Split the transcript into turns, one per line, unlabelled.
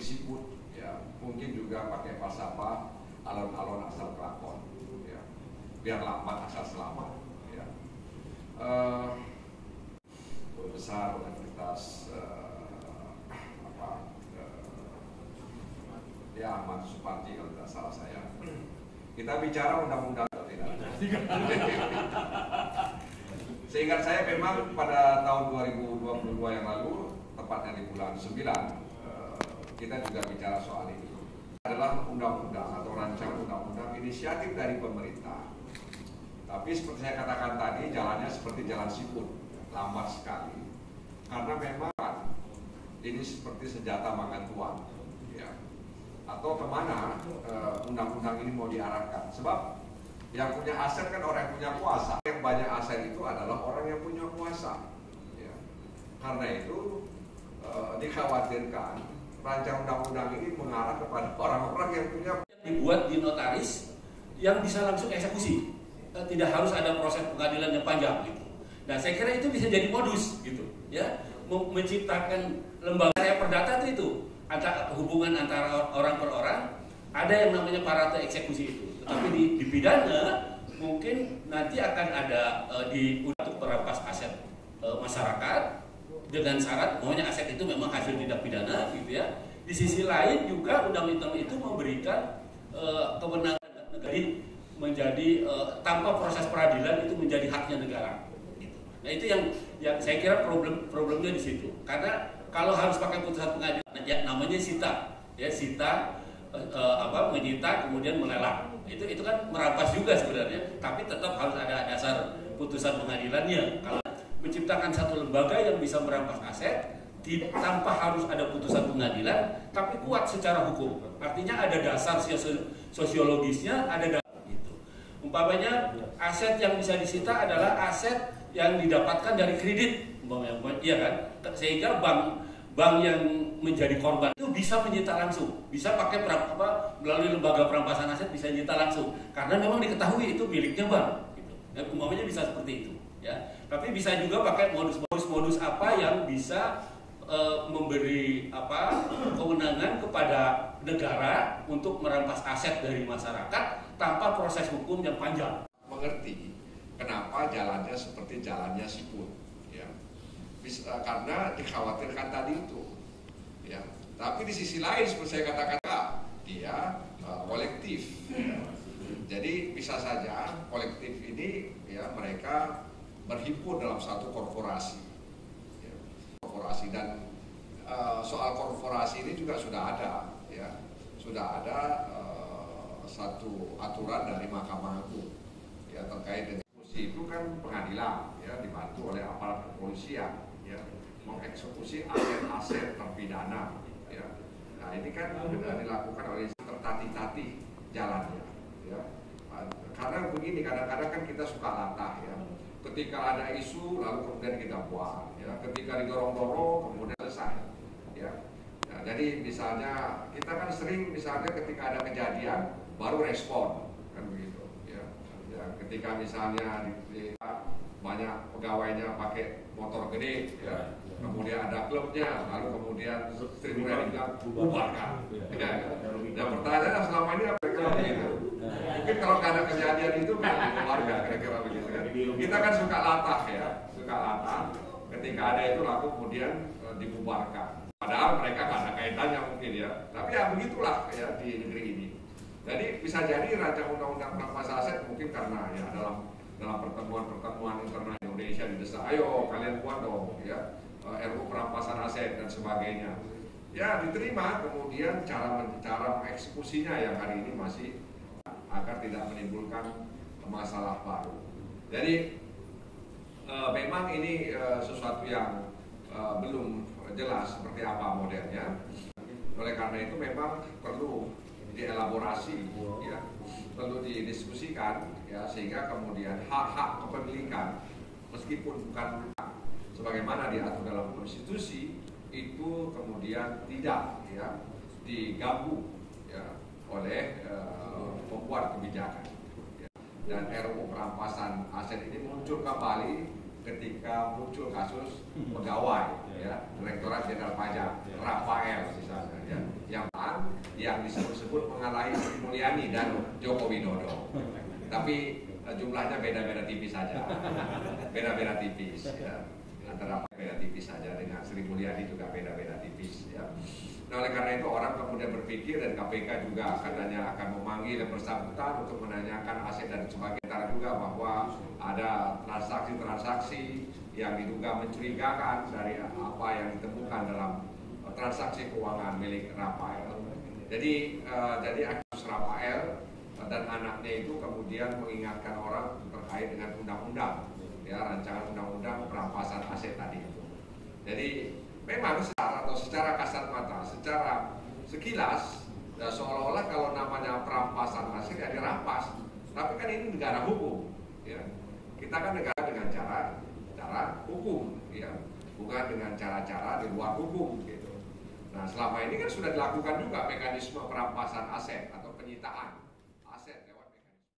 siput, ya mungkin juga pakai falsafah alon-alon asal kelakon, ya biar lambat asal selamat, ya. Besar Universitas ya Ahmad Suparji kalau tidak salah saya. Kita bicara undang-undang atau tidak? Seingat saya memang pada tahun 2022 yang lalu, tepatnya di bulan 9, kita juga bicara soal ini. Adalah undang-undang atau rancangan undang-undang inisiatif dari pemerintah. Tapi seperti saya katakan tadi, jalannya seperti jalan siput, lambat sekali. Karena memang ini seperti senjata makan tuan, ya. Atau kemana undang-undang ini mau diarahkan? Sebab yang punya aset kan orang yang punya kuasa. Yang banyak aset itu adalah orang yang punya kuasa, ya. Karena itu dikhawatirkan rancangan undang-undang ini mengarah kepada orang-orang yang punya.
Dibuat di notaris yang bisa langsung eksekusi, tidak harus ada proses pengadilan yang panjang gitu. Nah, saya kira itu bisa jadi modus gitu, ya, menciptakan lembaga perdata itu antara hubungan antara orang per orang, ada yang namanya parate eksekusi itu. Tetapi di pidana mungkin nanti akan ada untuk perampas aset masyarakat dengan syarat maunya aset itu memang hasil tindak pidana gitu ya. Di sisi lain juga undang-undang itu memberikan kewenangan negara menjadi tanpa proses peradilan itu menjadi haknya negara. Gitu. Nah itu yang saya kira problemnya di situ. Karena kalau harus pakai putusan pengadilan, ya namanya sita, ya sita menyita kemudian melelang. Itu kan merampas juga sebenarnya, tapi tetap harus ada dasar putusan pengadilannya. Kalau menciptakan satu lembaga yang bisa merampas aset tanpa harus ada putusan pengadilan, tapi kuat secara hukum. Artinya ada dasar sosiologisnya, ada dasar gitu. Umpamanya aset yang bisa disita adalah aset yang didapatkan dari kredit, iya kan? Sehingga bank yang menjadi korban itu bisa menyita langsung, bisa pakai melalui lembaga perampasan aset bisa menyita langsung, karena memang diketahui itu miliknya bank. Gitu. Dan umpamanya bisa seperti itu, ya. Tapi bisa juga pakai modus-modus apa yang bisa memberi kewenangan kepada negara untuk merampas aset dari masyarakat tanpa proses hukum yang panjang.
Mengerti kenapa jalannya seperti jalannya siput, ya. Karena dikhawatirkan tadi itu, ya. Tapi di sisi lain seperti saya katakan, dia kolektif, ya. Jadi bisa saja kolektif ini, ya, mereka berhimpun dalam satu korporasi, ya. Korporasi dan soal korporasi ini juga sudah ada, ya, sudah ada satu aturan dari Mahkamah Agung, ya, terkait dengan itu kan pengadilan, ya, dibantu oleh aparat kepolisian, ya, mengeksekusi aset-aset terpidana, ya. Nah ini kan dilakukan oleh tertatih-tatih jalannya, ya. Karena begini, kadang-kadang kan kita suka latah, ya. Ketika ada isu lalu kemudian kita buat, ya. Ketika didorong-dorong kemudian selesai, ya. Nah, jadi misalnya kita kan sering misalnya ketika ada kejadian baru respon, kan begitu, ya. Ya, ketika misalnya banyak pegawainya pakai motor gede, ya, kemudian ada klubnya, lalu kemudian tribunal bilang bubarkan, ya. Dan pertanyaannya selama ini apa kira begitu? Mungkin kalau nggak ada kejadian itu kan bubarkan, kira-kira begitu kan? Kita kan suka latah, ya, suka latah. Ketika ada itu lalu kemudian dibubarkan. Padahal mereka nggak ada kaitannya mungkin, ya. Tapi ya begitulah, ya, di negeri ini. Jadi bisa jadi rancangan undang-undang perampas aset mungkin karena, ya, dalam pertemuan internasional Indonesia didesak, ayo kalian buat dong, ya, RUU perampasan aset dan sebagainya. Ya diterima, kemudian cara mengeksekusinya yang hari ini masih agar tidak menimbulkan masalah baru. Jadi memang ini sesuatu yang belum jelas seperti apa modelnya. Oleh karena itu memang perlu dielaborasi, ya, perlu didiskusikan, ya, sehingga kemudian hak-hak kepemilikan meskipun bukan sebagaimana diatur dalam konstitusi itu kemudian tidak, ya, diganggu, ya, oleh pembuat kebijakan, ya. Dan RUU perampasan aset ini muncul kembali ketika muncul kasus pegawai, ya, Direktorat Jenderal Pajak Rafael misalnya, ya. yang disebut-sebut mengalahi Sri Mulyani dan Joko Widodo. Tapi jumlahnya beda-beda tipis saja, beda-beda tipis ya. Antara beda tipis saja dengan Sri Mulyani juga beda-beda tipis ya. Nah, oleh karena itu orang kemudian berpikir dan KPK juga katanya akan memanggil yang bersangkutan untuk menanyakan aset dan sebagainya, juga bahwa ada transaksi-transaksi yang diduga mencurigakan dari apa yang ditemukan dalam transaksi keuangan milik Rafael. Jadi kasus Rafael dan anaknya itu kemudian mengingatkan orang terkait dengan undang-undang, ya, rancangan undang-undang perampasan aset tadi itu. Jadi memang secara kasat mata, secara sekilas, ya, seolah-olah kalau namanya perampasan aset ya dirampas. Tapi kan ini negara hukum, ya. Kita kan negara dengan cara hukum, ya, bukan dengan cara-cara di luar hukum, gitu. Nah, selama ini kan sudah dilakukan juga mekanisme perampasan aset atau penyitaan.